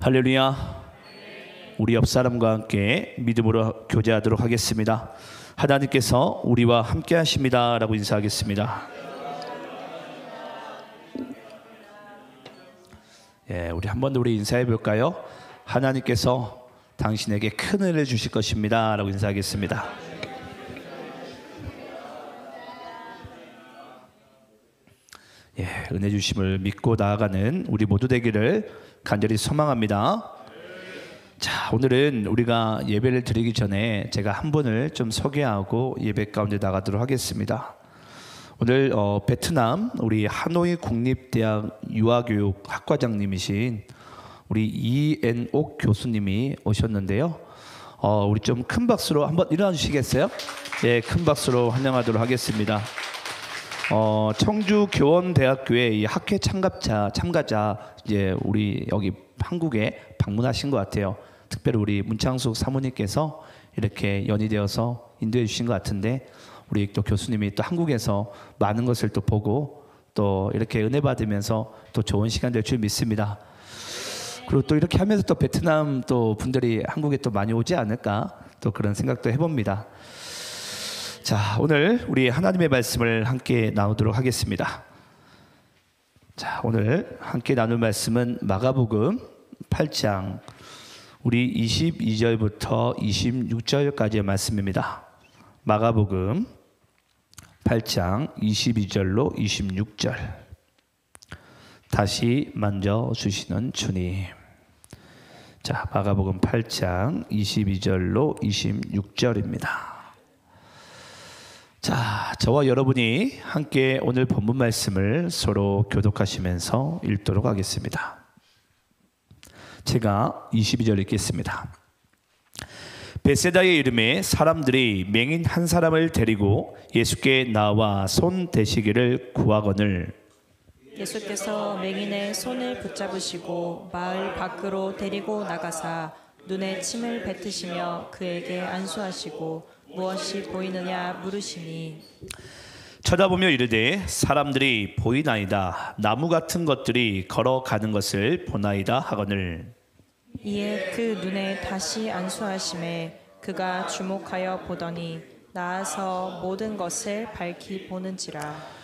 할렐루야. 우리 옆 사람과 함께 믿음으로 교제하도록 하겠습니다. 하나님께서 우리와 함께 하십니다 라고 인사하겠습니다. 우리 한 번 더 우리 인사해 볼까요? 하나님께서 당신에게 큰 은혜를 주실 것입니다 라고 인사하겠습니다. 은혜 주심을 믿고 나아가는 우리 모두 되기를 간절히 소망합니다. 자, 오늘은 우리가 예배를 드리기 전에 제가 한 분을 좀 소개하고 예배 가운데 나가도록 하겠습니다. 오늘 베트남 우리 하노이 국립대학 유아교육 학과장님이신 우리 이엔옥 교수님이 오셨는데요. 우리 좀 큰 박수로 한번 일어나 주시겠어요? 네, 큰 박수로 환영하도록 하겠습니다. 청주교원대학교의 이 학회 참가자 이제 우리 여기 한국에 방문하신 것 같아요. 특별히 우리 문창숙 사모님께서 이렇게 연이되어서 인도해 주신 것 같은데, 우리 또 교수님이 또 한국에서 많은 것을 또 보고 또 이렇게 은혜 받으면서 또 좋은 시간 될 줄 믿습니다. 그리고 또 이렇게 하면서 또 베트남 또 분들이 한국에 또 많이 오지 않을까 또 그런 생각도 해봅니다. 자, 오늘 우리 하나님의 말씀을 함께 나누도록 하겠습니다. 자, 오늘 함께 나눌 말씀은 마가복음 8장 우리 22절부터 26절까지의 말씀입니다. 마가복음 8장 22절로 26절. 다시 만져주시는 주님. 자, 마가복음 8장 22절로 26절입니다. 자, 저와 여러분이 함께 오늘 본문 말씀을 서로 교독하시면서 읽도록 하겠습니다. 제가 22절 읽겠습니다. 베세다의 이름에 사람들이 맹인 한 사람을 데리고 예수께 나와 손 대시기를 구하거늘 예수께서 맹인의 손을 붙잡으시고 마을 밖으로 데리고 나가사 눈에 침을 뱉으시며 그에게 안수하시고 무엇이 보이느냐 물으시니 쳐다보며 이르되 사람들이 보이나이다. 나무 같은 것들이 걸어가는 것을 보나이다 하거늘 이에 그 눈에 다시 안수하심에 그가 주목하여 보더니 나아서 모든 것을 밝히 보는지라.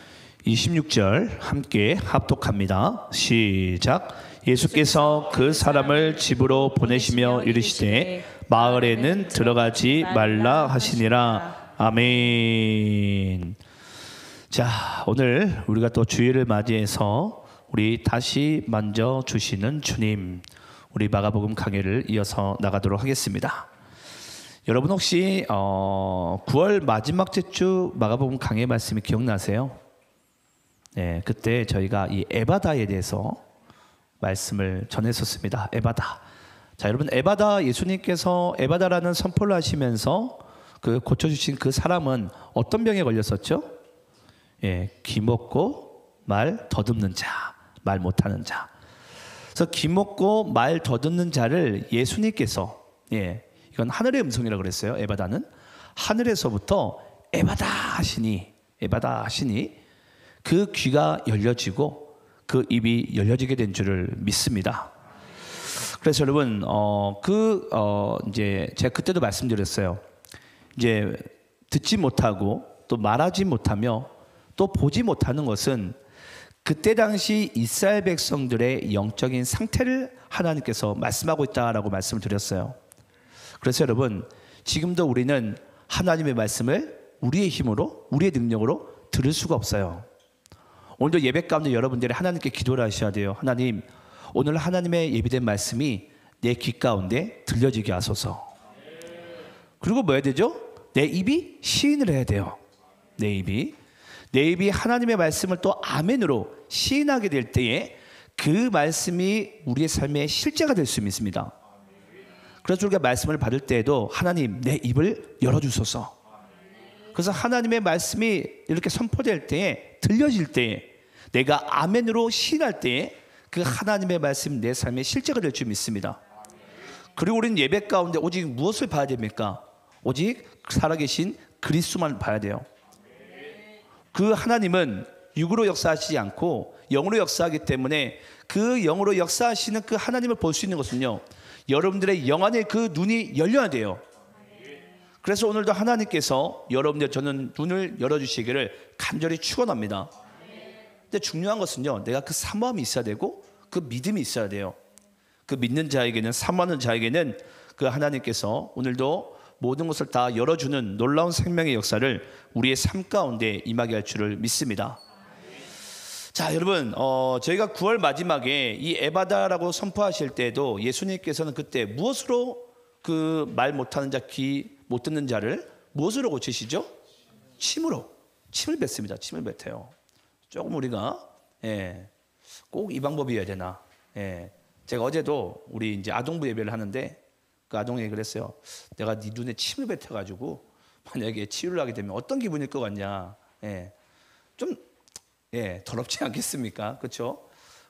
26절 함께 합독합니다. 시작. 예수께서 그 사람을 집으로 보내시며 이르시되 마을에는 들어가지 말라 하시니라. 아멘. 자, 오늘 우리가 또 주일을 맞이해서 우리 다시 만져주시는 주님, 우리 마가복음 강해를 이어서 나가도록 하겠습니다. 여러분 혹시 9월 마지막 주 마가복음 강해 말씀이 기억나세요? 네, 그때 저희가 이 에바다에 대해서 말씀을 전했었습니다. 에바다. 자, 여러분, 에바다, 예수님께서 에바다라는 선포를 하시면서 그 고쳐주신 그 사람은 어떤 병에 걸렸었죠? 귀먹고 말 더듬는 자, 말 못하는 자. 그래서 귀먹고 말 더듬는 자를 예수님께서, 이건 하늘의 음성이라고 그랬어요. 에바다는 하늘에서부터 에바다 하시니 그 귀가 열려지고 그 입이 열려지게 된 줄을 믿습니다. 그래서 여러분, 이제 제가 그때도 말씀드렸어요. 이제 듣지 못하고 또 말하지 못하며 또 보지 못하는 것은 그때 당시 이스라엘 백성들의 영적인 상태를 하나님께서 말씀하고 있다라고 말씀을 드렸어요. 그래서 여러분, 지금도 우리는 하나님의 말씀을 우리의 힘으로, 우리의 능력으로 들을 수가 없어요. 오늘도 예배 가운데 여러분들이 하나님께 기도를 하셔야 돼요. 하나님, 오늘 하나님의 예비된 말씀이 내 귀 가운데 들려지게 하소서. 그리고 뭐 해야 되죠? 내 입이 시인을 해야 돼요. 내 입이 하나님의 말씀을 또 아멘으로 시인하게 될 때에 그 말씀이 우리의 삶의 실제가 될 수 있습니다. 그래서 우리가 말씀을 받을 때에도 하나님, 내 입을 열어주소서. 그래서 하나님의 말씀이 이렇게 선포될 때에, 들려질 때에, 내가 아멘으로 시인할 때에 그 하나님의 말씀이 내 삶의 실제가 될 줄 믿습니다. 그리고 우리는 예배 가운데 오직 무엇을 봐야 됩니까? 오직 살아계신 그리스도만 봐야 돼요. 그 하나님은 육으로 역사하시지 않고 영으로 역사하기 때문에 그 영으로 역사하시는 그 하나님을 볼 수 있는 것은요, 여러분들의 영 안에 그 눈이 열려야 돼요. 그래서 오늘도 하나님께서 여러분들 저는 눈을 열어주시기를 간절히 축원합니다. 근데 중요한 것은요, 내가 그 사모함이 있어야 되고 그 믿음이 있어야 돼요. 그 믿는 자에게는, 사모하는 자에게는 그 하나님께서 오늘도 모든 것을 다 열어주는 놀라운 생명의 역사를 우리의 삶 가운데 임하게 할 줄을 믿습니다. 자, 여러분, 저희가 9월 마지막에 이 에바다라고 선포하실 때도 예수님께서는 그때 무엇으로 그 말 못하는 자, 귀 못 듣는 자를 무엇으로 고치시죠? 침으로. 침을 뱉습니다. 침을 뱉어요. 조금 우리가 꼭 이 방법이어야 되나? 제가 어제도 우리 이제 아동부 예배를 하는데 그 아동 얘기를 했어요. 내가 네 눈에 침을 뱉어가지고 만약에 치유를 하게 되면 어떤 기분일 것 같냐? 좀 더럽지 않겠습니까? 그렇죠?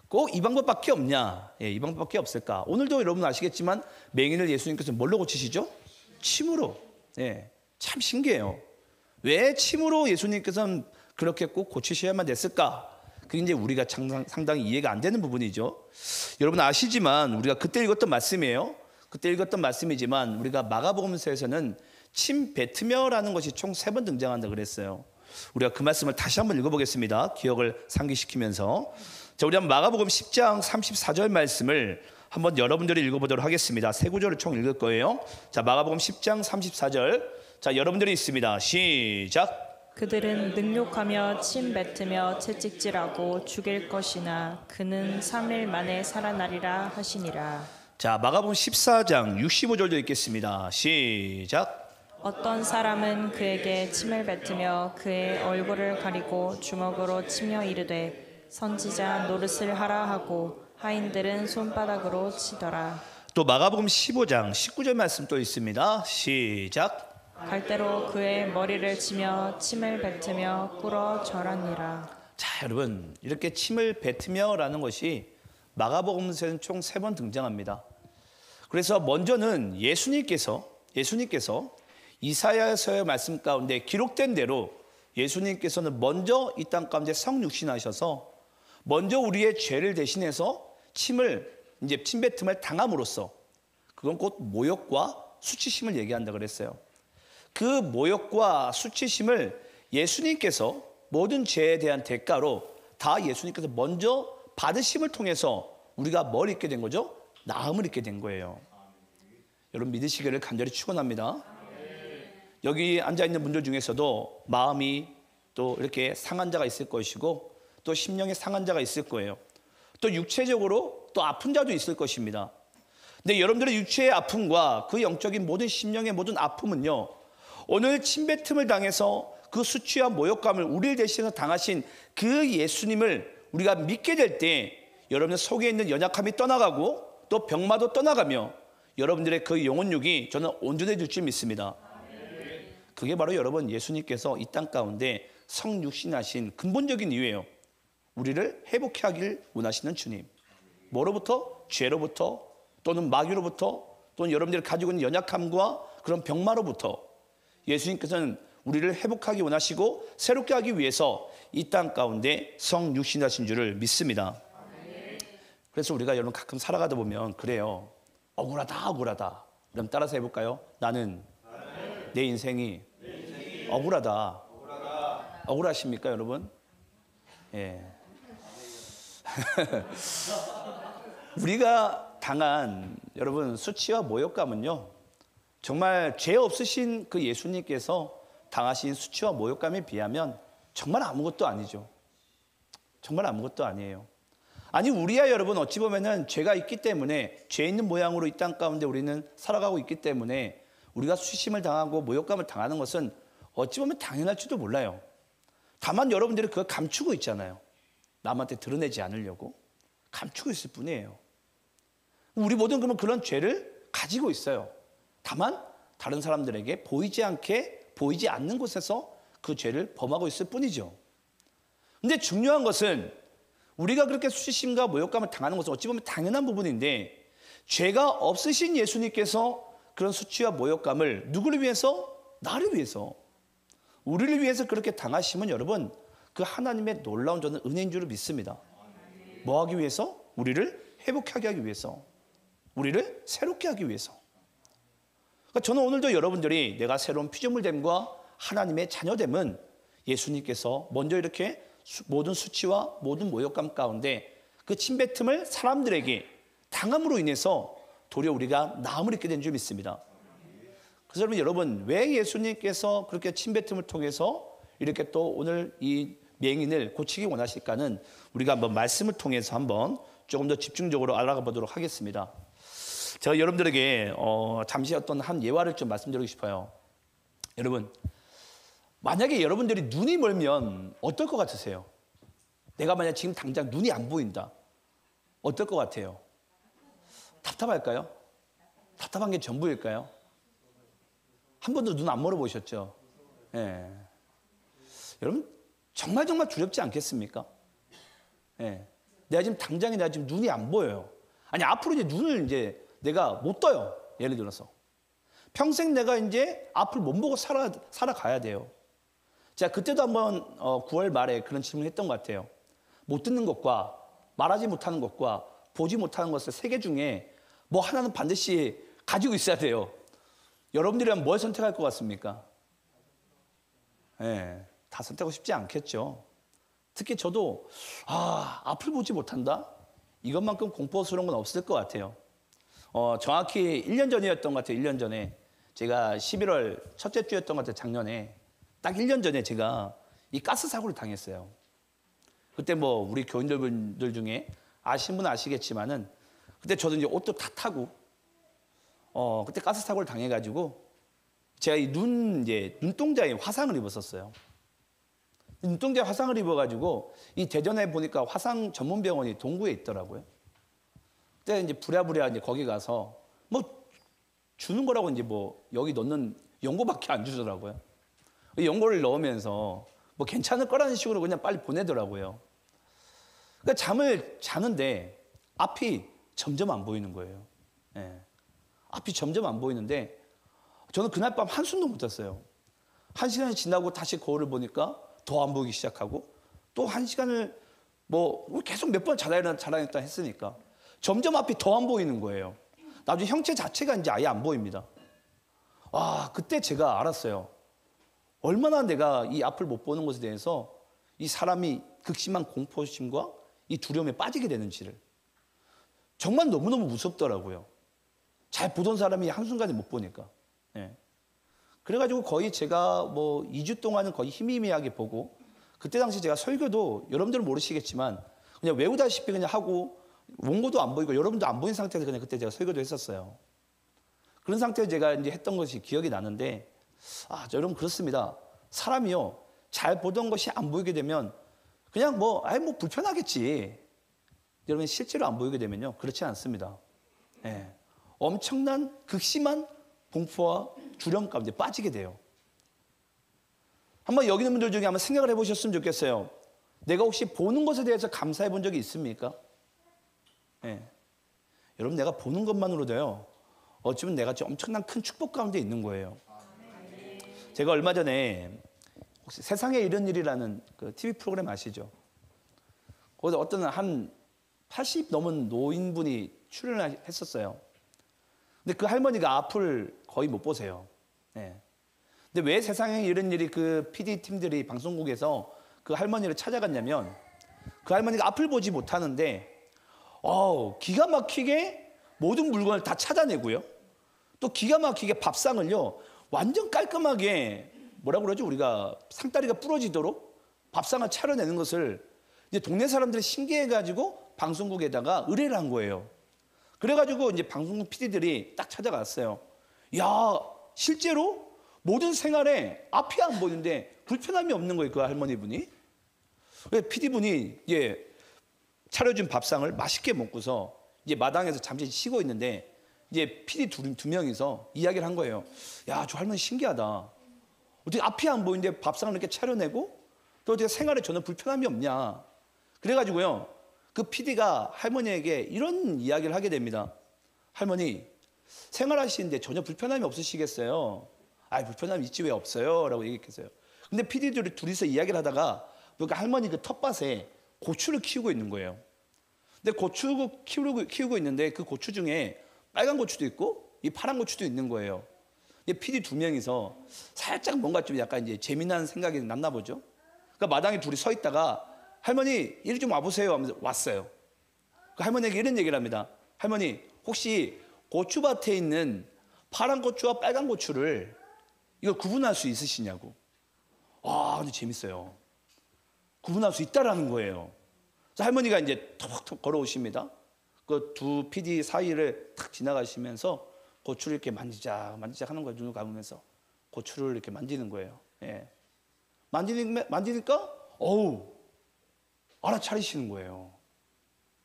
꼭 이 방법밖에 없냐? 이 방법밖에 없을까? 오늘도 여러분 아시겠지만 맹인을 예수님께서 뭘로 고치시죠? 침으로. 참 신기해요. 왜 침으로 예수님께서는 그렇게 꼭 고치셔야만 됐을까? 그게 이제 우리가 상당히 이해가 안 되는 부분이죠. 여러분 아시지만 우리가 그때 읽었던 말씀이에요. 그때 읽었던 말씀이지만 우리가 마가복음서에서는 침 뱉으며라는 것이 총 3번 등장한다 그랬어요. 우리가 그 말씀을 다시 한번 읽어보겠습니다. 기억을 상기시키면서. 자, 우리 한번 마가복음 10장 34절 말씀을 한번 여러분들이 읽어보도록 하겠습니다. 세 구절을 총 읽을 거예요. 자, 마가복음 10장 34절. 자, 여러분들이 있습니다. 시작. 그들은 능욕하며 침 뱉으며 채찍질하고 죽일 것이나 그는 3일 만에 살아나리라 하시니라. 자, 마가복음 14장 65절도 읽겠습니다. 시작. 어떤 사람은 그에게 침을 뱉으며 그의 얼굴을 가리고 주먹으로 치며 이르되 선지자 노릇을 하라 하고 하인들은 손바닥으로 치더라. 또 마가복음 15장 19절 말씀 또 있습니다. 시작. 갈대로 그의 머리를 치며 침을 뱉으며 꿇어 절하니라. 자, 여러분 이렇게 침을 뱉으며라는 것이 마가복음서에는 총 3번 등장합니다. 그래서 먼저는 예수님께서 이사야서의 말씀 가운데 기록된 대로 예수님께서는 먼저 이 땅 가운데 성육신하셔서 먼저 우리의 죄를 대신해서 침뱉음을 당함으로써 그건 곧 모욕과 수치심을 얘기한다 그랬어요. 그 모욕과 수치심을 예수님께서 모든 죄에 대한 대가로 다 예수님께서 먼저 받으심을 통해서 우리가 뭘 잊게 된 거죠? 나음을 잊게 된 거예요. 여러분 믿으시기를 간절히 축원합니다. 여기 앉아있는 분들 중에서도 마음이 또 이렇게 상한 자가 있을 것이고 또 심령에 상한 자가 있을 거예요. 또 육체적으로 또 아픈 자도 있을 것입니다. 근데 여러분들의 육체의 아픔과 그 영적인 모든 심령의 모든 아픔은요, 오늘 침뱉음을 당해서 그 수치와 모욕감을 우리를 대신해서 당하신 그 예수님을 우리가 믿게 될 때 여러분의 속에 있는 연약함이 떠나가고 또 병마도 떠나가며 여러분들의 그 영혼육이 저는 온전해질 줄 믿습니다. 그게 바로 여러분 예수님께서 이 땅 가운데 성육신하신 근본적인 이유예요. 우리를 회복해 하길 원하시는 주님. 뭐로부터? 죄로부터 또는 마귀로부터 또는 여러분들이 가지고 있는 연약함과 그런 병마로부터 예수님께서는 우리를 회복하기 원하시고 새롭게 하기 위해서 이 땅 가운데 성육신하신 줄을 믿습니다. 그래서 우리가 여러분 가끔 살아가다 보면 그래요. 억울하다. 그럼 따라서 해볼까요? 나는 내 인생이 억울하다. 억울하십니까 여러분? 예. 우리가 당한 여러분 수치와 모욕감은요, 정말 죄 없으신 그 예수님께서 당하신 수치와 모욕감에 비하면 정말 아무것도 아니죠. 정말 아무것도 아니에요. 아니 우리야 여러분 어찌 보면은 죄가 있기 때문에 죄 있는 모양으로 이 땅 가운데 우리는 살아가고 있기 때문에 우리가 수치심을 당하고 모욕감을 당하는 것은 어찌 보면 당연할지도 몰라요. 다만 여러분들이 그걸 감추고 있잖아요. 남한테 드러내지 않으려고 감추고 있을 뿐이에요. 우리 모두는 그러면 그런 죄를 가지고 있어요. 다만 다른 사람들에게 보이지 않는 곳에서 그 죄를 범하고 있을 뿐이죠. 근데 중요한 것은 우리가 그렇게 수치심과 모욕감을 당하는 것은 어찌 보면 당연한 부분인데 죄가 없으신 예수님께서 그런 수치와 모욕감을 누구를 위해서? 나를 위해서, 우리를 위해서 그렇게 당하시면 여러분 그 하나님의 놀라운 저는 은혜인 줄을 믿습니다. 뭐 하기 위해서? 우리를 회복하게 하기 위해서, 우리를 새롭게 하기 위해서. 그러니까 저는 오늘도 여러분들이 내가 새로운 피조물됨과 하나님의 자녀됨은 예수님께서 먼저 이렇게 모든 수치와 모든 모욕감 가운데 그 침뱉음을 사람들에게 당함으로 인해서 도리어 우리가 나음을 입게 된 줄 믿습니다. 그래서 여러분 왜 예수님께서 그렇게 침뱉음을 통해서 이렇게 또 오늘 이 맹인을 고치기 원하실까는 우리가 한번 말씀을 통해서 한번 조금 더 집중적으로 알아가 보도록 하겠습니다. 제가 여러분들에게 잠시 어떤 한 예화를 좀 말씀드리고 싶어요. 여러분, 만약에 여러분들이 눈이 멀면 어떨 것 같으세요? 내가 만약 지금 당장 눈이 안 보인다. 어떨 것 같아요? 답답할까요? 답답한 게 전부일까요? 한 번도 눈 안 멀어보셨죠? 예. 여러분, 정말 두렵지 않겠습니까? 예. 내가 지금 눈이 안 보여요. 아니, 앞으로 이제 눈을 이제 내가 못 떠요. 예를 들어서. 평생 내가 이제 앞을 못 보고 살아가야 돼요. 제가 그때도 한번 9월 말에 그런 질문을 했던 것 같아요. 못 듣는 것과 말하지 못하는 것과 보지 못하는 것을 세 개 중에 뭐 하나는 반드시 가지고 있어야 돼요. 여러분들이라면 뭘 선택할 것 같습니까? 예, 다 선택하고 싶지 않겠죠. 특히 저도 앞을 보지 못한다? 이것만큼 공포스러운 건 없을 것 같아요. 정확히 1년 전이었던 것 같아요. 1년 전에 제가 11월 첫째 주였던 것 같아요. 작년에 딱 1년 전에 제가 이 가스 사고를 당했어요. 그때 뭐 우리 교인들 중에 아시는 분은 아시겠지만은 그때 저도 이제 옷도 다 타고 그때 가스 사고를 당해가지고 제가 이 눈동자에 화상을 입었었어요. 눈동자에 화상을 입어가지고 이 대전에 보니까 화상 전문 병원이 동구에 있더라고요. 그때 이제 부랴부랴 이제 거기 가서 뭐 주는 거라고 이제 뭐 여기 넣는 연고밖에 안 주더라고요. 연고를 넣으면서 뭐 괜찮을 거라는 식으로 그냥 빨리 보내더라고요. 그러니까 잠을 자는데 앞이 점점 안 보이는 거예요. 예. 앞이 점점 안 보이는데 저는 그날 밤 한숨도 못 잤어요. 1시간이 지나고 다시 거울을 보니까 더 안 보이기 시작하고 또 1시간을 뭐 계속 몇 번 자라냈다 했으니까 점점 앞이 더 안 보이는 거예요. 나중에 형체 자체가 이제 아예 안 보입니다. 그때 제가 알았어요. 얼마나 내가 이 앞을 못 보는 것에 대해서 이 사람이 극심한 공포심과 이 두려움에 빠지게 되는지를. 정말 너무너무 무섭더라고요. 잘 보던 사람이 한순간에 못 보니까. 예. 그래가지고 거의 제가 뭐 2주 동안은 거의 희미하게 보고 그때 당시 제가 설교도 여러분들은 모르시겠지만 그냥 외우다시피 그냥 하고 원고도 안 보이고 여러분도 안 보인 상태에서 그냥 그때 제가 설교도 했었어요. 그런 상태에서 제가 이제 했던 것이 기억이 나는데 여러분 그렇습니다. 사람이요. 잘 보던 것이 안 보이게 되면 그냥 뭐 불편하겠지. 여러분 실제로 안 보이게 되면요. 그렇지 않습니다. 예. 엄청난 극심한 공포와 두려움 가운데 빠지게 돼요. 한번 여기 있는 분들 중에 한번 생각을 해보셨으면 좋겠어요. 내가 혹시 보는 것에 대해서 감사해 본 적이 있습니까? 예. 여러분 내가 보는 것만으로도요. 어쩌면 내가 엄청난 큰 축복 가운데 있는 거예요. 제가 얼마 전에 혹시 세상에 이런 일이라는 그 TV 프로그램 아시죠? 거기서 어떤 한 80 넘은 노인분이 출연을 했었어요. 근데 그 할머니가 앞을 거의 못 보세요. 네. 근데 왜 세상에 이런 일이 그 PD 팀들이 방송국에서 그 할머니를 찾아갔냐면 그 할머니가 앞을 보지 못하는데 기가 막히게 모든 물건을 다 찾아내고요. 또 기가 막히게 밥상을요. 완전 깔끔하게 뭐라고 그러죠? 우리가 상다리가 부러지도록 밥상을 차려내는 것을 이제 동네 사람들이 신기해가지고 방송국에다가 의뢰를 한 거예요. 그래가지고 이제 방송국 PD들이 딱 찾아갔어요. 야, 실제로 모든 생활에 앞이 안 보이는데 불편함이 없는 거예요, 그 할머니분이. PD분이 차려준 밥상을 맛있게 먹고서 이제 마당에서 잠시 쉬고 있는데 이제 PD 두 명이서 이야기를 한 거예요. 야, 저 할머니 신기하다. 어떻게 앞이 안 보이는데 밥상을 이렇게 차려내고 또 어떻게 생활에 전혀 불편함이 없냐. 그래가지고요. 그 PD가 할머니에게 이런 이야기를 하게 됩니다. 할머니, 생활하시는데 전혀 불편함이 없으시겠어요? 불편함이 있지 왜 없어요? 라고 얘기했어요. 근데 PD들이 둘이서 이야기를 하다가 그러니까 할머니 그 텃밭에 고추를 키우고 있는 거예요. 근데 고추 키우고 있는데 그 고추 중에 빨간 고추도 있고 이 파란 고추도 있는 거예요. PD 두 명이서 살짝 뭔가 좀 약간 이제 재미난 생각이 났나 보죠. 그러니까 마당에 둘이 서 있다가 할머니 이리 좀 와보세요 하면서 왔어요. 그 할머니에게 이런 얘기를 합니다. 할머니 혹시 고추밭에 있는 파란 고추와 빨간 고추를 이걸 구분할 수 있으시냐고. 아, 근데 재밌어요. 구분할 수 있다라는 거예요. 그래서 할머니가 이제 톡톡 걸어오십니다. 그 두 PD 사이를 탁 지나가시면서 고추를 이렇게 만지작 하는 거예요. 눈을 감으면서 고추를 이렇게 만지는 거예요. 예. 만지니까 어우 알아차리시는 거예요.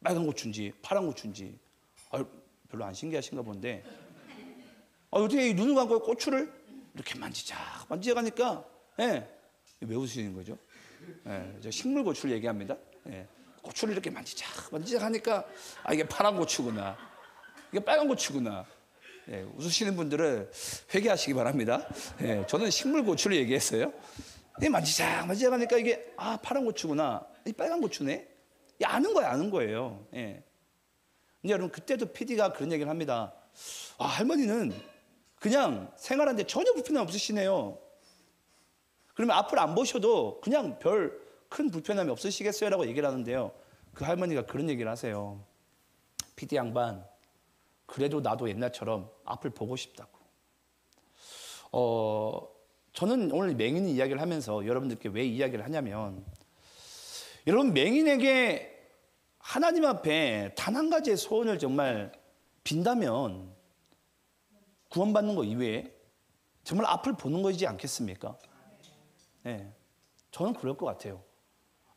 빨간 고추인지 파란 고추인지. 별로 안 신기하신가 본데 어떻게 이 눈을 감고 고추를 이렇게 만지작 하니까 예. 왜 웃으시는 거죠? 예. 저 식물 고추를 얘기합니다. 예. 고추를 이렇게 만지작 하니까 이게 파란 고추구나, 이게 빨간 고추구나. 예. 웃으시는 분들은 회개하시기 바랍니다. 예. 저는 식물 고추를 얘기했어요. 만지작 하니까 이게 파란 고추구나, 이 빨간 고추네. 아는 거예요. 예. 근데 여러분 그때도 PD가 그런 얘기를 합니다. 할머니는 그냥 생활하는데 전혀 불편함 없으시네요. 그러면 앞을 안 보셔도 그냥 별 큰 불편함이 없으시겠어요? 라고 얘기를 하는데요. 그 할머니가 그런 얘기를 하세요. PD 양반, 그래도 나도 옛날처럼 앞을 보고 싶다고. 저는 오늘 맹인 이야기를 하면서 여러분들께 왜 이야기를 하냐면, 여러분 맹인에게 하나님 앞에 단 한 가지의 소원을 정말 빈다면 구원받는 것 이외에 정말 앞을 보는 것이지 않겠습니까? 네, 저는 그럴 것 같아요.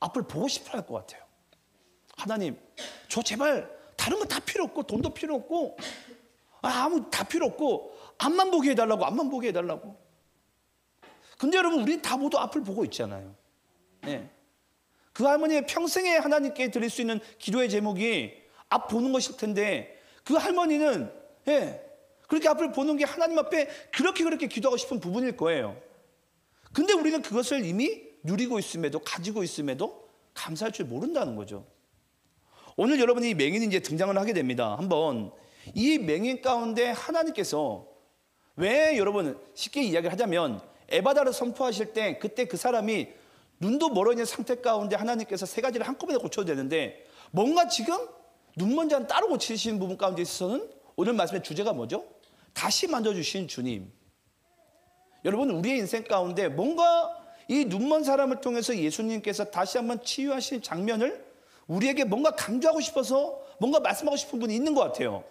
앞을 보고 싶어 할 것 같아요. 하나님, 저 제발 다른 거 다 필요 없고 돈도 필요 없고 아무 다 필요 없고 앞만 보게 해달라고. 근데 여러분 우리 다 모두 앞을 보고 있잖아요. 네. 그 할머니의 평생에 하나님께 드릴 수 있는 기도의 제목이 앞 보는 것일 텐데, 그 할머니는 그렇게 앞을 보는 게 하나님 앞에 그렇게 기도하고 싶은 부분일 거예요. 근데 우리는 그것을 이미 누리고 있음에도, 가지고 있음에도 감사할 줄 모른다는 거죠. 오늘 여러분이 맹인이 이제 등장을 하게 됩니다. 한번 이 맹인 가운데 하나님께서 왜, 여러분 쉽게 이야기를 하자면 에바다를 선포하실 때 그때 그 사람이 눈도 멀어 있는 상태 가운데 하나님께서 세 가지를 한꺼번에 고쳐도 되는데, 뭔가 지금 눈 먼 자는 따로 고치시는 부분 가운데 있어서는 오늘 말씀의 주제가 뭐죠? 다시 만져주신 주님. 여러분 우리의 인생 가운데 뭔가 이 눈먼 사람을 통해서 예수님께서 다시 한번 치유하신 장면을 우리에게 뭔가 강조하고 싶어서 뭔가 말씀하고 싶은 분이 있는 것 같아요.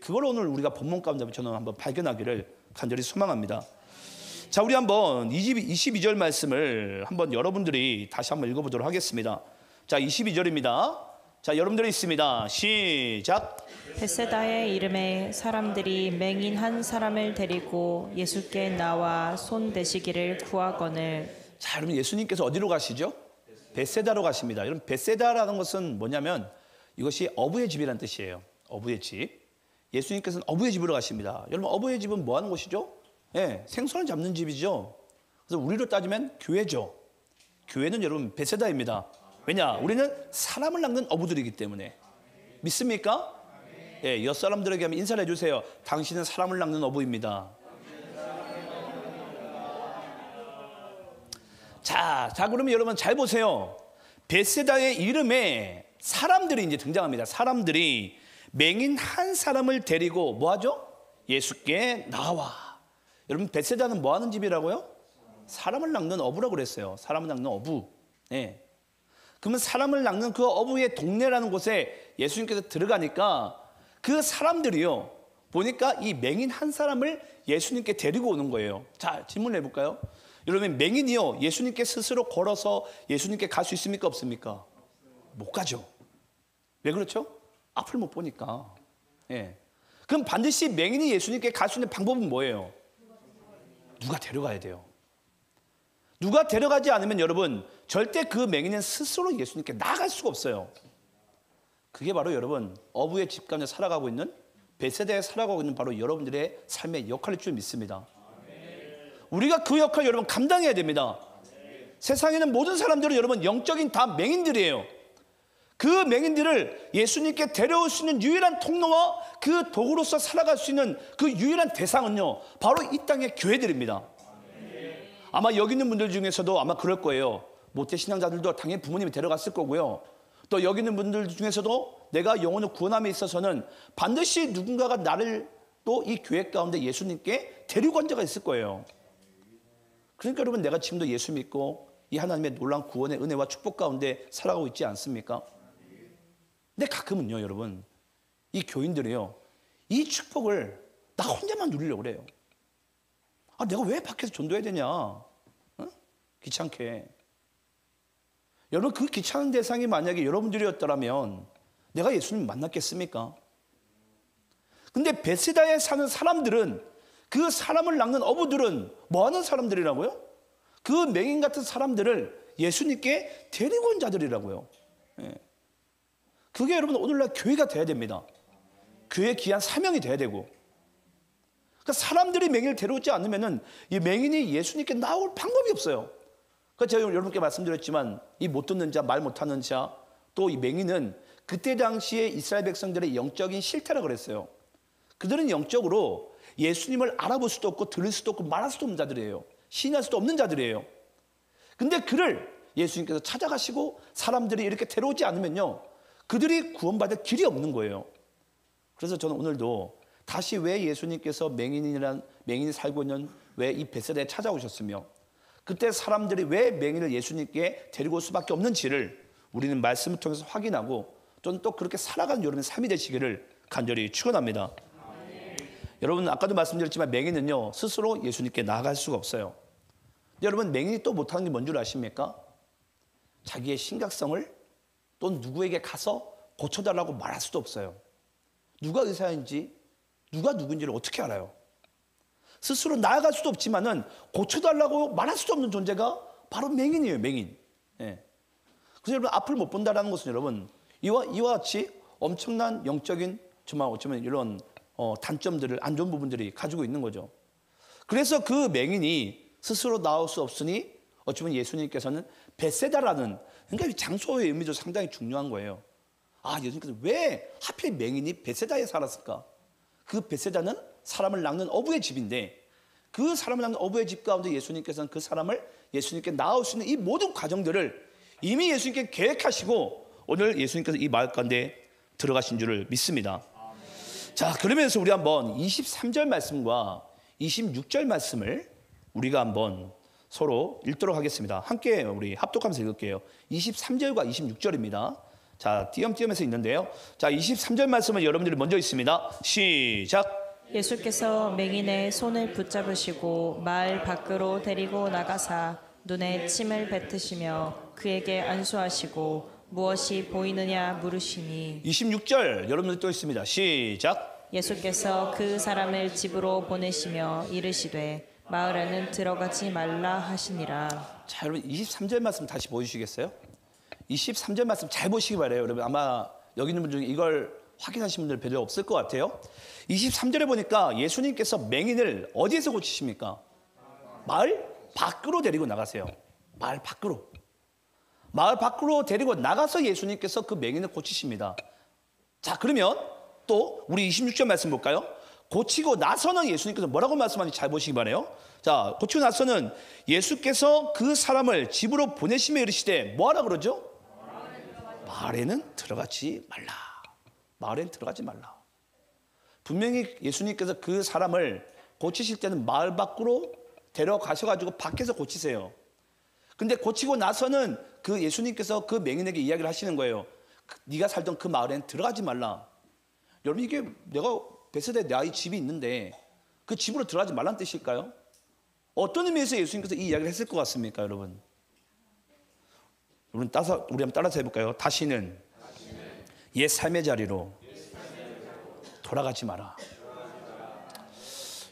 그걸 오늘 우리가 본문 가운데 저는 한번 발견하기를 간절히 소망합니다. 자, 우리 한번 22절 말씀을 한번 여러분들이 다시 한번 읽어보도록 하겠습니다. 자, 22절입니다. 자, 여러분들이 있습니다. 시작. 벳세다의 이름에 사람들이 맹인 한 사람을 데리고 예수께 나와 손 대시기를 구하거늘. 자, 여러분 예수님께서 어디로 가시죠? 벳세다로 가십니다. 여러분 벳세다라는 것은 뭐냐면 이것이 어부의 집이라는 뜻이에요. 어부의 집. 예수님께서는 어부의 집으로 가십니다. 여러분 어부의 집은 뭐 하는 곳이죠? 생선을 잡는 집이죠. 그래서 우리로 따지면 교회죠. 교회는 여러분 벳세다입니다. 왜냐? 우리는 사람을 낚는 어부들이기 때문에. 믿습니까? 옆 사람들에게 한번 인사를 해주세요. 당신은 사람을 낚는 어부입니다. 자, 그러면 여러분 잘 보세요. 벳세다의 이름에 사람들이 이제 등장합니다. 사람들이 맹인 한 사람을 데리고 뭐 하죠? 예수께 나와. 여러분 벳세다는 뭐 하는 집이라고요? 사람을 낚는 어부라고 그랬어요. 사람을 낚는 어부. 그러면 사람을 낚는 그 어부의 동네라는 곳에 예수님께서 들어가니까 그 사람들이요, 보니까 이 맹인 한 사람을 예수님께 데리고 오는 거예요. 자, 질문을 해볼까요? 여러분 맹인이요, 예수님께 스스로 걸어서 예수님께 갈 수 있습니까? 없습니까? 못 가죠. 왜 그렇죠? 앞을 못 보니까. 그럼 반드시 맹인이 예수님께 갈 수 있는 방법은 뭐예요? 누가 데려가야 돼요. 누가 데려가지 않으면 여러분 절대 그 맹인은 스스로 예수님께 나아갈 수가 없어요. 그게 바로 여러분 어부의 집 가운데 살아가고 있는, 벳세다에 살아가고 있는 바로 여러분들의 삶의 역할일 줄 믿습니다. 우리가 그 역할 여러분 감당해야 됩니다. 세상에는 모든 사람들은 여러분 영적인 다 맹인들이에요. 그 맹인들을 예수님께 데려올 수 있는 유일한 통로와 그 도구로서 살아갈 수 있는 그 유일한 대상은요, 바로 이 땅의 교회들입니다. 아마 여기 있는 분들 중에서도 아마 그럴 거예요. 모태신앙자들도 당연히 부모님이 데려갔을 거고요. 또 여기 있는 분들 중에서도 내가 영혼을 구원함에 있어서는 반드시 누군가가 나를 또 이 교회 가운데 예수님께 데리고 간 자가 있을 거예요. 그러니까 여러분, 내가 지금도 예수 믿고 이 하나님의 놀라운 구원의 은혜와 축복 가운데 살아가고 있지 않습니까? 근데 가끔은요, 여러분, 이 교인들이요, 이 축복을 나 혼자만 누리려고 그래요. 아, 내가 왜 밖에서 전도해야 되냐? 어? 귀찮게. 여러분, 그 귀찮은 대상이 만약에 여러분들이었더라면 내가 예수님 만났겠습니까? 근데 베세다에 사는 사람들은, 그 사람을 낚는 어부들은 뭐 하는 사람들이라고요? 그 맹인 같은 사람들을 예수님께 데리고 온 자들이라고요. 예. 그게 여러분 오늘날 교회가 돼야 됩니다. 교회의 귀한 사명이 돼야 되고. 그러니까 사람들이 맹인을 데려오지 않으면은 이 맹인이 예수님께 나올 방법이 없어요. 그러니까 제가 여러분께 말씀드렸지만 이 못 듣는 자, 말 못하는 자, 또 이 맹인은 그때 당시에 이스라엘 백성들의 영적인 실태라 그랬어요. 그들은 영적으로 예수님을 알아볼 수도 없고 들을 수도 없고 말할 수도 없는 자들이에요. 시인할 수도 없는 자들이에요. 근데 그를 예수님께서 찾아가시고 사람들이 이렇게 데려오지 않으면요, 그들이 구원받을 길이 없는 거예요. 그래서 저는 오늘도 다시 왜 예수님께서 맹인이 살고 있는 왜 이 베세다에 찾아오셨으며 그때 사람들이 왜 맹인을 예수님께 데리고 올 수밖에 없는지를 우리는 말씀을 통해서 확인하고 또 그렇게 살아가는 여러분의 삶이 되시기를 간절히 축원합니다. 여러분, 아까도 말씀드렸지만 맹인은요, 스스로 예수님께 나아갈 수가 없어요. 근데 여러분, 맹인이 또 못하는 게 뭔 줄 아십니까? 자기의 심각성을 또 누구에게 가서 고쳐달라고 말할 수도 없어요. 누가 의사인지 누가 누군지를 어떻게 알아요? 스스로 나아갈 수도 없지만은 고쳐달라고 말할 수도 없는 존재가 바로 맹인이에요. 맹인. 예. 그래서 여러분, 앞을 못 본다라는 것은 여러분 이와 같이 엄청난 영적인 정말 어쩌면 이런 단점들을, 안 좋은 부분들이 가지고 있는 거죠. 그래서 그 맹인이 스스로 나올 수 없으니 어쩌면 예수님께서는 베세다라는, 그러니까 장소의 의미도 상당히 중요한 거예요. 아, 예수님께서 왜 하필 맹인이 베세다에 살았을까? 그 베세다는 사람을 낚는 어부의 집인데 그 사람을 낚는 어부의 집 가운데 예수님께서는 그 사람을 예수님께 나올 수 있는 이 모든 과정들을 이미 예수님께 계획하시고 오늘 예수님께서 이 마을 가운데 들어가신 줄을 믿습니다. 자, 그러면서 우리 한번 23절 말씀과 26절 말씀을 우리가 한번 서로 읽도록 하겠습니다. 함께 우리 합독하면서 읽을게요. 23절과 26절입니다. 자, 띄엄띄엄해서 있는데요. 자, 23절 말씀은 여러분들이 먼저 있습니다. 시작. 예수께서 맹인의 손을 붙잡으시고 마을 밖으로 데리고 나가사 눈에 침을 뱉으시며 그에게 안수하시고 무엇이 보이느냐 물으시니 26절 여러분들 또 있습니다. 시작. 예수께서 그 사람을 집으로 보내시며 이르시되 마을에는 들어가지 말라 하시니라. 자, 여러분 23절 말씀 다시 보여주시겠어요? 23절 말씀 잘 보시기 바라요. 여러분 아마 여기 있는 분 중에 이걸 확인하신 분들 별로 없을 것 같아요. 23절에 보니까 예수님께서 맹인을 어디에서 고치십니까? 마을 밖으로 데리고 나가세요. 마을 밖으로. 마을 밖으로 데리고 나가서 예수님께서 그 맹인을 고치십니다. 자, 그러면 또 우리 26절 말씀 볼까요? 고치고 나서는 예수님께서 뭐라고 말씀하는지 잘 보시기 바라요. 자, 고치고 나서는 예수께서 그 사람을 집으로 보내시며 이르시되 뭐하라 그러죠? 마을에는 들어가지 말라. 마을에는 들어가지 말라. 분명히 예수님께서 그 사람을 고치실 때는 마을 밖으로 데려가셔가지고 밖에서 고치세요. 근데 고치고 나서는 그 예수님께서 그 맹인에게 이야기를 하시는 거예요. 네가 살던 그 마을에는 들어가지 말라. 여러분, 이게 내가 베세다에 나의 집이 있는데 그 집으로 들어가지 말라는 뜻일까요? 어떤 의미에서 예수님께서 이 이야기를 했을 것 같습니까, 여러분? 우리 한번 따라서 해볼까요? 다시는 옛 삶의 자리로 돌아가지 마라.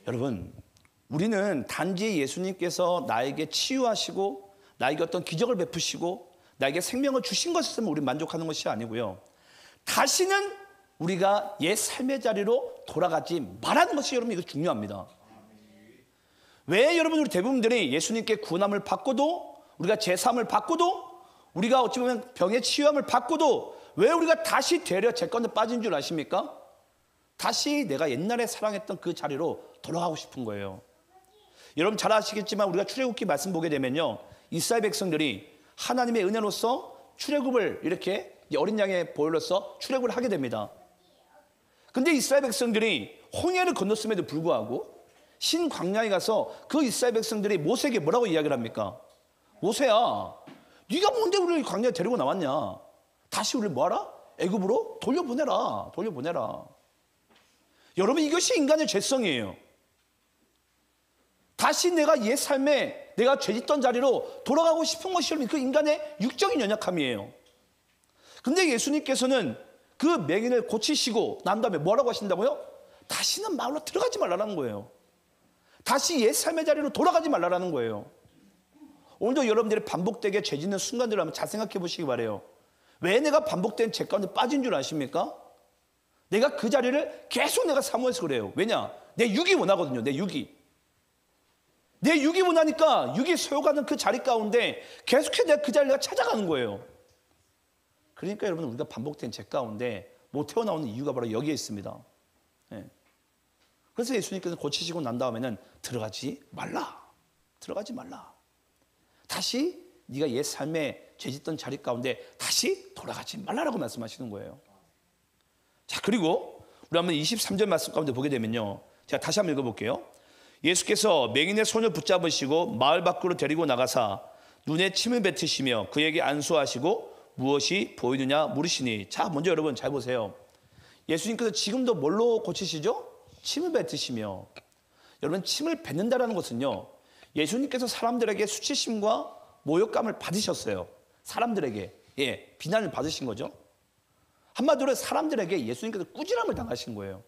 여러분, 우리는 단지 예수님께서 나에게 치유하시고 나에게 어떤 기적을 베푸시고 나에게 생명을 주신 것을 우리 만족하는 것이 아니고요. 다시는 우리가 옛 삶의 자리로 돌아가지 말라는 것이 여러분 이거 중요합니다. 왜 여러분 우리 대부분들이 예수님께 구원함을 받고도 우리가 제3을 받고도, 우리가 어찌 보면 병의 치유함을 받고도 왜 우리가 다시 되려 제 가운데 빠진 줄 아십니까? 다시 내가 옛날에 사랑했던 그 자리로 돌아가고 싶은 거예요. 여러분 잘 아시겠지만 우리가 출애굽기 말씀 보게 되면요, 이스라엘 백성들이 하나님의 은혜로서 출애굽을 이렇게 어린 양의 보혈로서 출애굽을 하게 됩니다. 근데 이스라엘 백성들이 홍해를 건넜음에도 불구하고 신광야에 가서 그 이스라엘 백성들이 모세에게 뭐라고 이야기를 합니까? 모세야, 네가 뭔데 우리를 광야에 데리고 나왔냐? 다시 우리를 뭐하라? 애굽으로 돌려보내라. 돌려보내라. 여러분, 이것이 인간의 죄성이에요. 다시 내가 옛 삶에 내가 죄짓던 자리로 돌아가고 싶은 것이 그 인간의 육적인 연약함이에요. 근데 예수님께서는 그 맹인을 고치시고 난 다음에 뭐라고 하신다고요? 다시는 마을로 들어가지 말라는 거예요. 다시 옛 삶의 자리로 돌아가지 말라는 거예요. 오늘도 여러분들이 반복되게 죄 짓는 순간들을 한번 잘 생각해 보시기 바라요. 왜 내가 반복된 죄 가운데 빠진 줄 아십니까? 내가 그 자리를 계속 내가 사모해서 그래요. 왜냐? 내 육이 원하거든요. 내 육이. 내 육이 원하니까 육이 소요가는 그 자리 가운데 계속해서 내가 그 자리를 내가 찾아가는 거예요. 그러니까 여러분, 우리가 반복된 죄 가운데 못 태어나오는 이유가 바로 여기에 있습니다. 네. 그래서 예수님께서 고치시고 난 다음에는 들어가지 말라. 들어가지 말라. 다시 네가 옛 삶에 죄짓던 자리 가운데 다시 돌아가지 말라라고 말씀하시는 거예요. 자, 그리고 우리 한번 23절 말씀 가운데 보게 되면요, 제가 다시 한번 읽어볼게요. 예수께서 맹인의 손을 붙잡으시고 마을 밖으로 데리고 나가사 눈에 침을 뱉으시며 그에게 안수하시고 무엇이 보이느냐 물으시니. 자, 먼저 여러분 잘 보세요. 예수님께서 지금도 뭘로 고치시죠? 침을 뱉으시며. 여러분, 침을 뱉는다는 것은요, 예수님께서 사람들에게 수치심과 모욕감을 받으셨어요. 사람들에게 비난을 받으신 거죠. 한마디로 사람들에게 예수님께서 꾸지람을 당하신 거예요.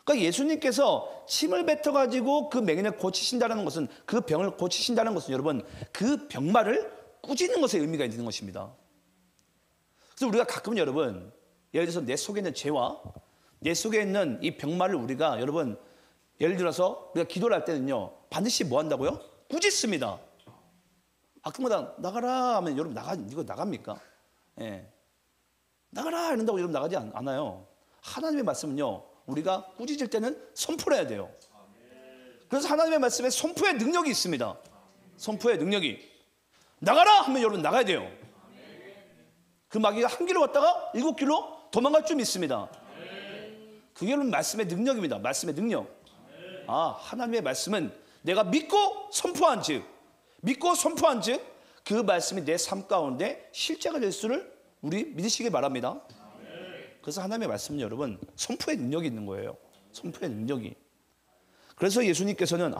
그러니까 예수님께서 침을 뱉어가지고 그 맹인을 고치신다는 것은, 그 병을 고치신다는 것은 여러분, 그 병마를 꾸짖는 것에 의미가 있는 것입니다. 그래서 우리가 가끔 여러분, 예를 들어서 내 속에 있는 죄와 내 속에 있는 이 병마를 우리가 여러분, 예를 들어서 우리가 기도를 할 때는요, 반드시 뭐 한다고요? 꾸짖습니다. 가끔마다 나가라 하면 여러분 이거 나갑니까? 예. 나가라 이런다고 여러분 나가지 않아요. 하나님의 말씀은요, 우리가 꾸짖을 때는 선포를 해야 돼요. 그래서 하나님의 말씀에 선포의 능력이 있습니다. 선포의 능력이. 나가라 하면 여러분 나가야 돼요. 그 마귀가 한 길로 왔다가 7길로 도망갈 줄 믿습니다. 그게 여러분 말씀의 능력입니다. 말씀의 능력. 아, 하나님의 말씀은 내가 믿고 선포한 즉 그 말씀이 내 삶 가운데 실제가 될 수를 우리 믿으시기 바랍니다. 그래서 하나님의 말씀은 여러분 선포의 능력이 있는 거예요. 선포의 능력이. 그래서 예수님께서는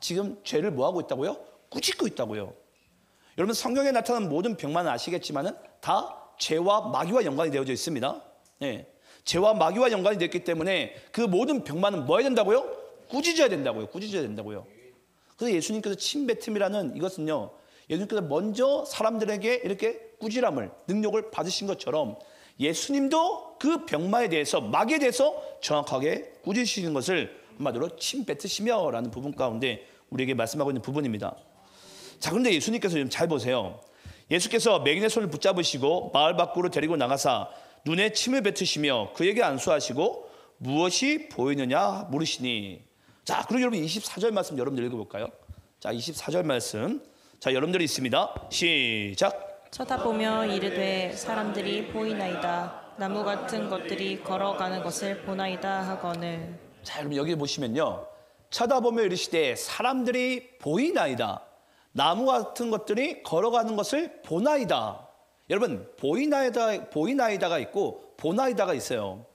지금 죄를 뭐하고 있다고요? 꾸짖고 있다고요. 여러분, 성경에 나타난 모든 병만은 아시겠지만은 다 죄와 마귀와 연관이 되어져 있습니다. 죄와 마귀와 연관이 됐기 때문에 그 모든 병만은 뭐 해야 된다고요? 꾸짖어야 된다고요. 꾸짖어야 된다고요. 그래서 예수님께서 침뱉음이라는 이것은요, 예수님께서 먼저 사람들에게 이렇게 꾸지람을, 능력을 받으신 것처럼 예수님도 그 병마에 대해서, 마귀에 대해서 정확하게 꾸짖으시는 것을 한마디로 침 뱉으시며 라는 부분 가운데 우리에게 말씀하고 있는 부분입니다. 자, 그런데 예수님께서 좀 잘 보세요. 예수께서 맹인의 손을 붙잡으시고 마을 밖으로 데리고 나가사 눈에 침을 뱉으시며 그에게 안수하시고 무엇이 보이느냐 물으시니. 자, 그리고 여러분 24절 말씀 여러분들 읽어볼까요? 자, 24절 말씀. 자, 여러분들이 있습니다. 시작. 쳐다보며 이르되 사람들이 보이나이다. 나무 같은 것들이 걸어가는 것을 보나이다 하거늘. 자, 여러분 여기 보시면요, 쳐다보며 이르시되 사람들이 보이나이다. 나무 같은 것들이 걸어가는 것을 보나이다. 여러분, 보이나이다가 있고 보나이다가 있어요.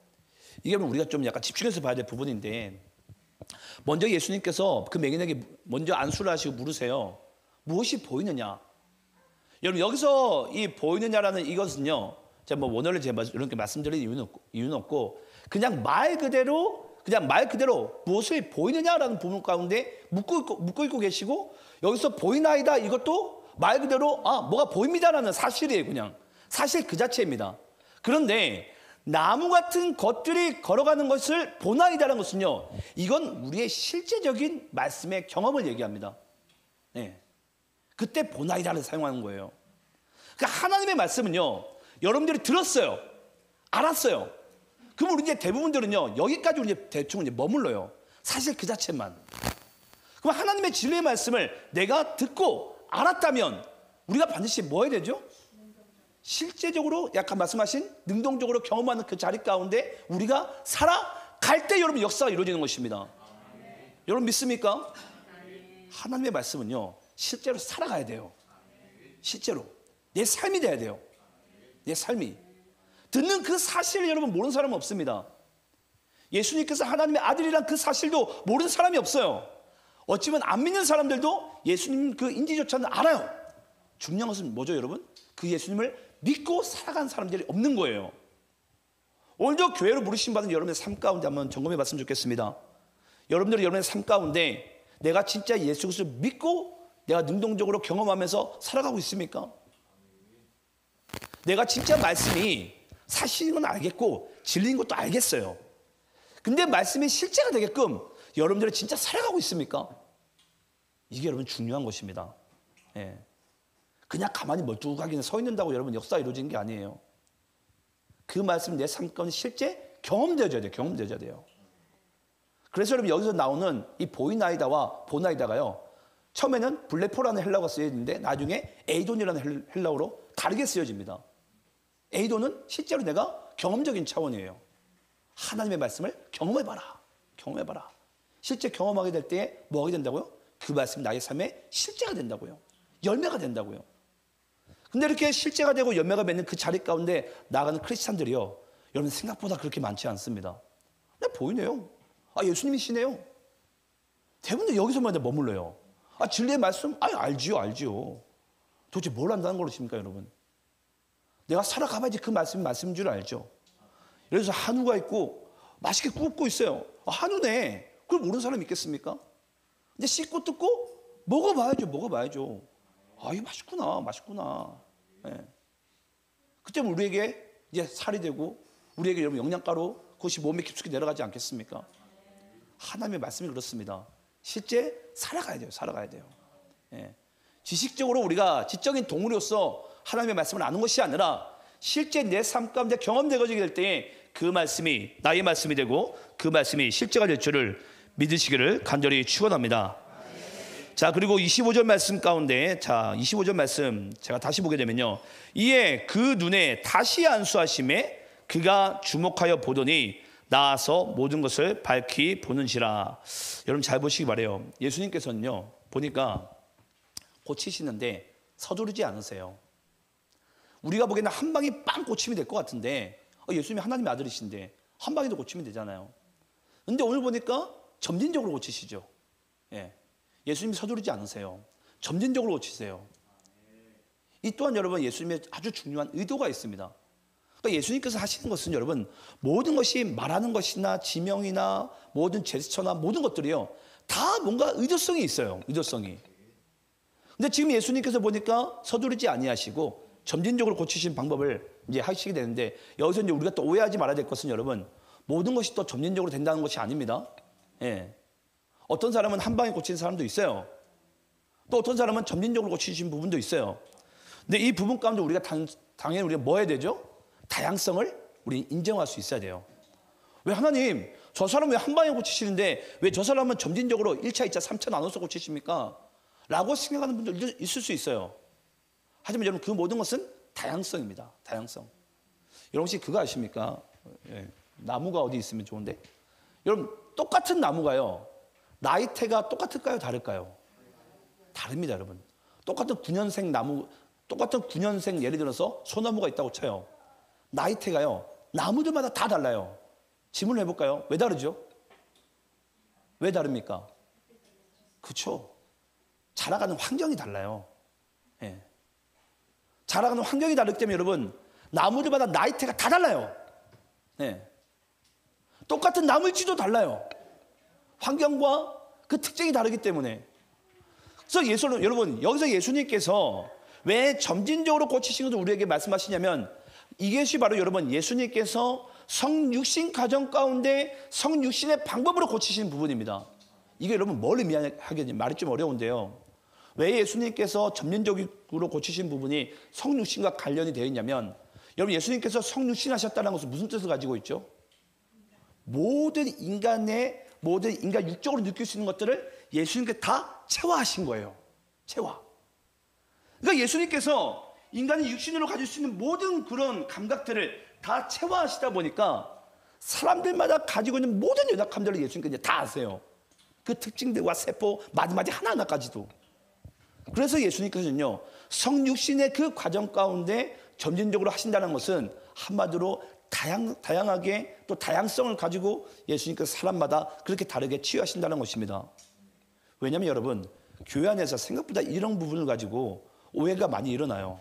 이게 우리가 좀 약간 집중해서 봐야 될 부분인데, 먼저 예수님께서 그 맹인에게 먼저 안수를 하시고 물으세요. 무엇이 보이느냐? 여러분, 여기서 이 보이느냐라는 이것은요, 제가 뭐 원어를 제가 이렇게 말씀드릴 이유는 없고 그냥 말 그대로 무엇이 보이느냐라는 부분 가운데 묻고 있고 계시고, 여기서 보이나이다 이것도 말 그대로 뭐가 보입니다라는 사실이에요. 그냥 사실 그 자체입니다. 그런데 나무 같은 것들이 걸어가는 것을 보나이다라는 것은요, 이건 우리의 실제적인 말씀의 경험을 얘기합니다. 그때 보나이다를 사용하는 거예요. 그러니까 하나님의 말씀은요, 여러분들이 들었어요, 알았어요. 그럼 우리 이제 대부분들은요, 여기까지 우리 이제 대충 이제 머물러요. 사실 그 자체만. 그럼 하나님의 진리의 말씀을 내가 듣고 알았다면 우리가 반드시 뭐 해야 되죠? 실제적으로 약간 말씀하신 능동적으로 경험하는 그 자리 가운데 우리가 살아갈 때 여러분 역사가 이루어지는 것입니다. 여러분 믿습니까? 하나님의 말씀은요, 실제로 살아가야 돼요. 실제로 내 삶이 돼야 돼요. 내 삶이. 듣는 그 사실을 여러분 모르는 사람은 없습니다. 예수님께서 하나님의 아들이란 그 사실도 모르는 사람이 없어요. 어찌보면 안 믿는 사람들도 예수님 그 인지조차는 알아요. 중요한 것은 뭐죠, 여러분? 그 예수님을 믿고 살아간 사람들이 없는 거예요. 오늘도 교회로 부르심 받은 여러분의 삶 가운데 한번 점검해 봤으면 좋겠습니다. 여러분들이 여러분의 삶 가운데 내가 진짜 예수 그리스도를 믿고 내가 능동적으로 경험하면서 살아가고 있습니까? 내가 진짜 말씀이 사실인 건 알겠고 진리인 것도 알겠어요. 근데 말씀이 실제가 되게끔 여러분들이 진짜 살아가고 있습니까? 이게 여러분 중요한 것입니다. 예. 그냥 가만히 멀뚱하게 서 있는다고 여러분 역사가 이루어지는 게 아니에요. 그 말씀이 내 삶 가운데 실제 경험되어져야 돼요. 경험되어져야 돼요. 그래서 여러분 여기서 나오는 이 보이나이다와 보나이다가요, 처음에는 블레포라는 헬라어가 쓰여지는데 나중에 에이돈이라는 헬라어로 다르게 쓰여집니다. 에이돈은 실제로 내가 경험적인 차원이에요. 하나님의 말씀을 경험해봐라. 경험해봐라. 실제 경험하게 될 때에 뭐 하게 된다고요? 그 말씀이 나의 삶에 실제가 된다고요. 열매가 된다고요. 근데 이렇게 실제가 되고 열매가 맺는 그 자리 가운데 나아가는 크리스찬들이요, 여러분 생각보다 그렇게 많지 않습니다. 그냥 보이네요. 아, 예수님이시네요. 대부분 여기서만 머물러요. 아, 진리의 말씀? 아, 알지요. 도대체 뭘 안다는 것입니까, 여러분? 내가 살아가봐야지 그 말씀이 말씀인 줄 알죠. 그래서 한우가 있고 맛있게 굽고 있어요. 아, 한우네. 그걸 모르는 사람이 있겠습니까? 근데 씻고 뜯고 먹어봐야죠. 아, 이거 맛있구나. 예. 그때 우리에게 이제 살이 되고 우리에게 여러분 영양가로 그것이 몸에 깊숙이 내려가지 않겠습니까? 하나님의 말씀이 그렇습니다. 실제 살아가야 돼요. 예. 지식적으로 우리가 지적인 동물로서 하나님의 말씀을 아는 것이 아니라 실제 내 삶 가운데 경험되어지게 될 때에 그 말씀이 나의 말씀이 되고 그 말씀이 실제가 될 줄을 믿으시기를 간절히 축원합니다. 자, 그리고 25절 말씀 가운데, 자, 25절 말씀 제가 다시 보게 되면요, 이에 그 눈에 다시 안수하심에 그가 주목하여 보더니 나아서 모든 것을 밝히 보는지라. 여러분 잘 보시기 바라요. 예수님께서는요, 보니까 고치시는데 서두르지 않으세요. 우리가 보기에는 한 방이 빵 고침이 될 것 같은데, 예수님이 하나님의 아들이신데 한 방에도 고치면 되잖아요. 근데 오늘 보니까 점진적으로 고치시죠. 예. 예수님이 서두르지 않으세요. 점진적으로 고치세요. 이 또한 여러분 예수님의 아주 중요한 의도가 있습니다. 그러니까 예수님께서 하시는 것은 여러분 모든 것이 말하는 것이나 지명이나 모든 제스처나 모든 것들이요, 다 뭔가 의도성이 있어요. 의도성이. 근데 지금 예수님께서 보니까 서두르지 아니하시고 점진적으로 고치신 방법을 이제 하시게 되는데, 여기서 이제 우리가 또 오해하지 말아야 될 것은 여러분 모든 것이 또 점진적으로 된다는 것이 아닙니다. 예. 어떤 사람은 한 방에 고치는 사람도 있어요. 또 어떤 사람은 점진적으로 고치신 부분도 있어요. 근데 이 부분 가운데 우리가 당연히 우리가 뭐 해야 되죠? 다양성을 우리 인정할 수 있어야 돼요. 왜 하나님, 저 사람 왜 한 방에 고치시는데 왜 저 사람은 점진적으로 1차, 2차, 3차 나눠서 고치십니까? 라고 생각하는 분들도 있을 수 있어요. 하지만 여러분 그 모든 것은 다양성입니다. 다양성. 여러분 혹시 그거 아십니까? 예, 나무가 어디 있으면 좋은데, 여러분 똑같은 나무가요, 나이테가 똑같을까요? 다를까요? 다릅니다, 여러분. 똑같은 9년생 나무, 똑같은 9년생 예를 들어서 소나무가 있다고 쳐요. 나이테가요, 나무들마다 다 달라요. 질문을 해볼까요? 왜 다르죠? 왜 다릅니까? 그렇죠. 자라가는 환경이 달라요. 예. 자라가는 환경이 다르기 때문에 여러분 나무들마다 나이테가 다 달라요. 예. 똑같은 나무일지도 달라요. 환경과 그 특징이 다르기 때문에. 그래서 여러분 여기서 예수님께서 왜 점진적으로 고치신 것을 우리에게 말씀하시냐면, 이것이 바로 여러분 예수님께서 성육신 가정 가운데 성육신의 방법으로 고치시는 부분입니다. 이게 여러분 뭘 의미하겠냐, 말이 좀 어려운데요. 왜 예수님께서 점진적으로 고치신 부분이 성육신과 관련이 되어 있냐면, 여러분 예수님께서 성육신 하셨다는 것은 무슨 뜻을 가지고 있죠? 모든 인간 육적으로 느낄 수 있는 것들을 예수님께 다 체화하신 거예요. 체화. 그러니까 예수님께서 인간의 육신으로 가질 수 있는 모든 그런 감각들을 다 체화하시다 보니까 사람들마다 가지고 있는 모든 연약함들을 예수님께 이제 다 아세요. 그 특징들과 세포 마디마디 하나하나까지도. 그래서 예수님께서는요, 성육신의 그 과정 가운데 점진적으로 하신다는 것은 한마디로 다양하게 또 다양성을 가지고 예수님께서 사람마다 그렇게 다르게 치유하신다는 것입니다. 왜냐하면 여러분, 교회 안에서 생각보다 이런 부분을 가지고 오해가 많이 일어나요.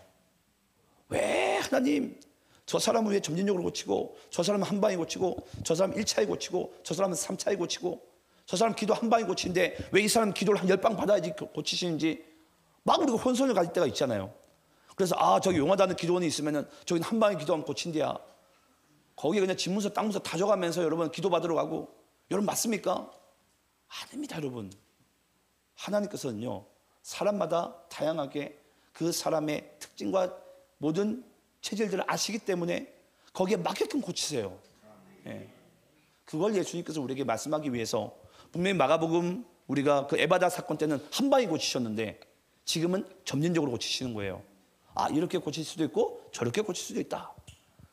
왜 하나님 저 사람을 왜 점진적으로 고치고, 저 사람은 한 방에 고치고, 저 사람은 1차에 고치고, 저 사람은 3차에 고치고, 저 사람 기도 한 방에 고치는데 왜 이 사람 기도를 한 10방 받아야지 고치시는지 막 우리가 혼선을 가질 때가 있잖아요. 그래서 저기 용하다는 기도원이 있으면은 저기는 한 방에 기도하면 고친대야. 거기에 그냥 집문서 땅문서 다 줘가면서 여러분 기도 받으러 가고, 여러분 맞습니까? 아닙니다. 여러분, 하나님께서는요 사람마다 다양하게 그 사람의 특징과 모든 체질들을 아시기 때문에 거기에 맞게끔 고치세요. 예. 그걸 예수님께서 우리에게 말씀하기 위해서 분명히 마가복음 우리가 그 에바다 사건 때는 한 방에 고치셨는데 지금은 점진적으로 고치시는 거예요. 이렇게 고칠 수도 있고 저렇게 고칠 수도 있다.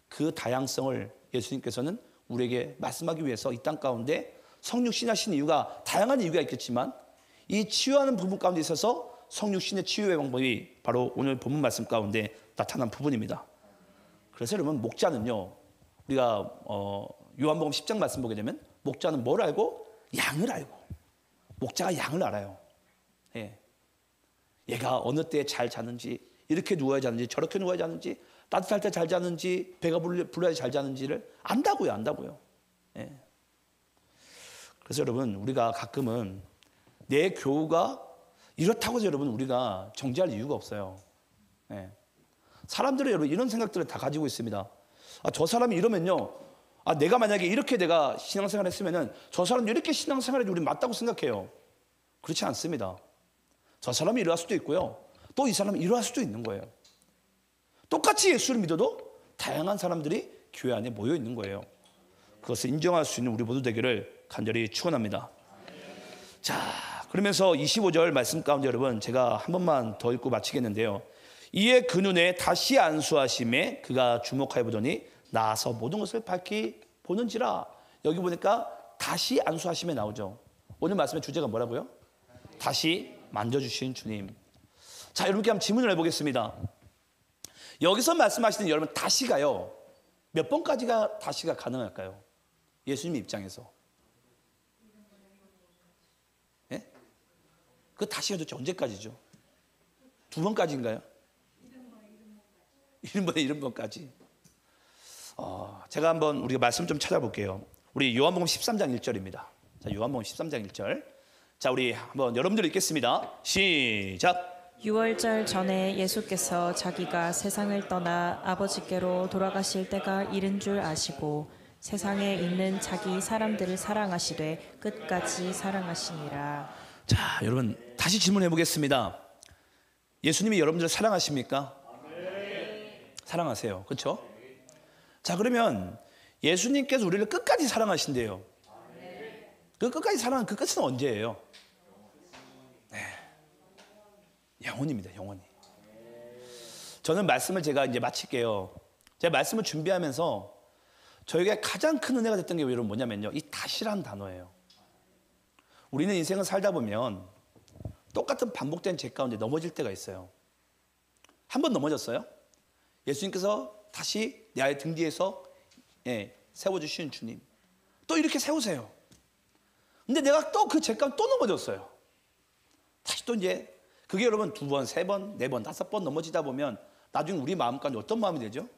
그 다양성을 예수님께서는 우리에게 말씀하기 위해서 이 땅 가운데 성육신 하신 이유가 다양한 이유가 있겠지만 이 치유하는 부분 가운데 있어서 성육신의 치유의 방법이 바로 오늘 본문 말씀 가운데 나타난 부분입니다. 그래서 여러분, 목자는요, 우리가 요한복음 10장 말씀 보게 되면 목자는 뭘 알고? 양을 알고. 목자가 양을 알아요. 예. 얘가 어느 때에 잘 자는지, 이렇게 누워야 자는지, 저렇게 누워야 자는지, 따뜻할 때 잘 자는지, 배가 불러야 잘 자는지를 안다고요. 예. 그래서 여러분, 우리가 가끔은 내 교우가 이렇다고 해서 여러분 우리가 정죄할 이유가 없어요. 예. 사람들은 여러분 이런 생각들을 다 가지고 있습니다. 저 사람이 이러면요, 내가 만약에 이렇게 내가 신앙생활 했으면은 저 사람도 이렇게 신앙생활해도 우리 맞다고 생각해요. 그렇지 않습니다. 저 사람이 이러할 수도 있고요, 또 이 사람이 이러할 수도 있는 거예요. 똑같이 예수를 믿어도 다양한 사람들이 교회 안에 모여 있는 거예요. 그것을 인정할 수 있는 우리 모두 되기를 간절히 축원합니다. 자, 그러면서 25절 말씀 가운데 여러분 제가 한 번만 더 읽고 마치겠는데요. 이에 그 눈에 다시 안수하심에 그가 주목하여 보더니 나서 모든 것을 밝히 보는지라. 여기 보니까 다시 안수하심에 나오죠. 오늘 말씀의 주제가 뭐라고요? 다시 만져주신 주님. 자, 여러분께 한번 질문을 해보겠습니다. 여기서 말씀하시는 여러분 다시가요, 몇 번까지가 다시가 가능할까요? 예수님 입장에서. 예? 그 다시가 도대체 언제까지죠? 2번까지인가요? 70번까지. 제가 한번 우리가 말씀 좀 찾아볼게요. 우리 요한복음 13장 1절입니다. 자, 요한복음 13장 1절. 자, 우리 한번 여러분들 읽겠습니다. 시작. 6월절 전에 예수께서 자기가 세상을 떠나 아버지께로 돌아가실 때가 이른 줄 아시고 세상에 있는 자기 사람들을 사랑하시되 끝까지 사랑하시니라. 자, 여러분 다시 질문해 보겠습니다. 예수님이 여러분들을 사랑하십니까? 사랑하세요. 그렇죠? 자, 그러면 예수님께서 우리를 끝까지 사랑하신대요. 그 끝까지 사랑하는 그 끝은 언제예요? 네, 영원입니다. 영원히. 저는 말씀을 제가 이제 마칠게요. 제가 말씀을 준비하면서 저에게 가장 큰 은혜가 됐던 게 여러분 뭐냐면요, 이 다시라는 단어예요. 우리는 인생을 살다 보면 똑같은 반복된 죄 가운데 넘어질 때가 있어요. 한 번 넘어졌어요? 예수님께서 다시 내 아이 등 뒤에서 세워주시는 주님, 또 이렇게 세우세요. 근데 내가 또 그 죄 가운데 또 넘어졌어요. 다시 또 이제 그게 여러분 2번, 3번, 4번, 5번 넘어지다 보면 나중에 우리 마음 가운데 어떤 마음이 되죠?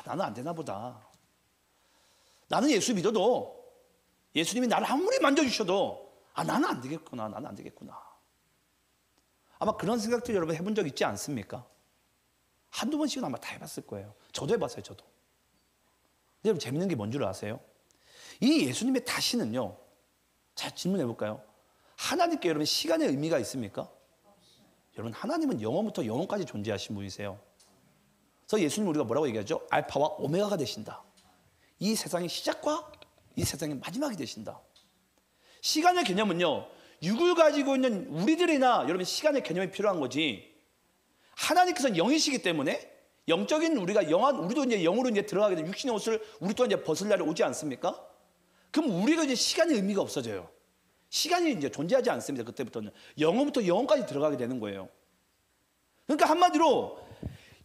나는 안 되나 보다. 나는 예수 믿어도 예수님이 나를 아무리 만져주셔도 나는 안 되겠구나. 나는 안 되겠구나. 아마 그런 생각들 여러분 해본 적 있지 않습니까? 한두 번씩은 아마 다 해봤을 거예요. 저도 해봤어요. 저도. 근데 여러분 재밌는 게 뭔 줄 아세요? 이 예수님의 다시는요, 자, 질문해 볼까요? 하나님께 여러분 시간의 의미가 있습니까? 여러분, 하나님은 영원부터 영원까지 존재하신 분이세요. 그래서 예수님 우리가 뭐라고 얘기하죠? 알파와 오메가가 되신다. 이 세상의 시작과 이 세상의 마지막이 되신다. 시간의 개념은요, 육을 가지고 있는 우리들이나 여러분 시간의 개념이 필요한 거지, 하나님께서는 영이시기 때문에 영적인 우리가 영한 우리도 이제 영으로 이제 들어가게 되면 육신의 옷을 우리 또한 이제 벗을 날이 오지 않습니까? 그럼 우리가 이제 시간의 의미가 없어져요. 시간이 이제 존재하지 않습니다. 그때부터는 영원부터 영원까지 들어가게 되는 거예요. 그러니까 한마디로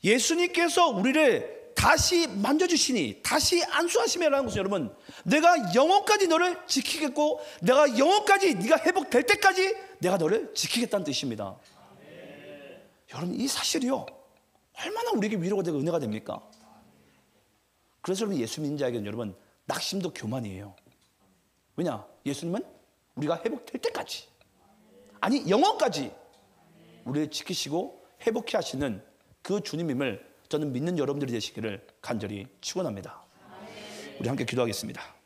예수님께서 우리를 다시 만져주시니, 다시 안수하시며라는 것은 여러분, 내가 영원까지 너를 지키겠고, 내가 영원까지 네가 회복될 때까지 내가 너를 지키겠다는 뜻입니다. 여러분, 이 사실이요, 얼마나 우리에게 위로가 되고 은혜가 됩니까? 그래서 여러분, 예수 믿는 자에게는 여러분 낙심도 교만이에요. 왜냐? 예수님은 우리가 회복될 때까지, 아니 영원까지 우리를 지키시고 회복해 하시는 그 주님임을 저는 믿는 여러분들이 되시기를 간절히 축원합니다. 우리 함께 기도하겠습니다.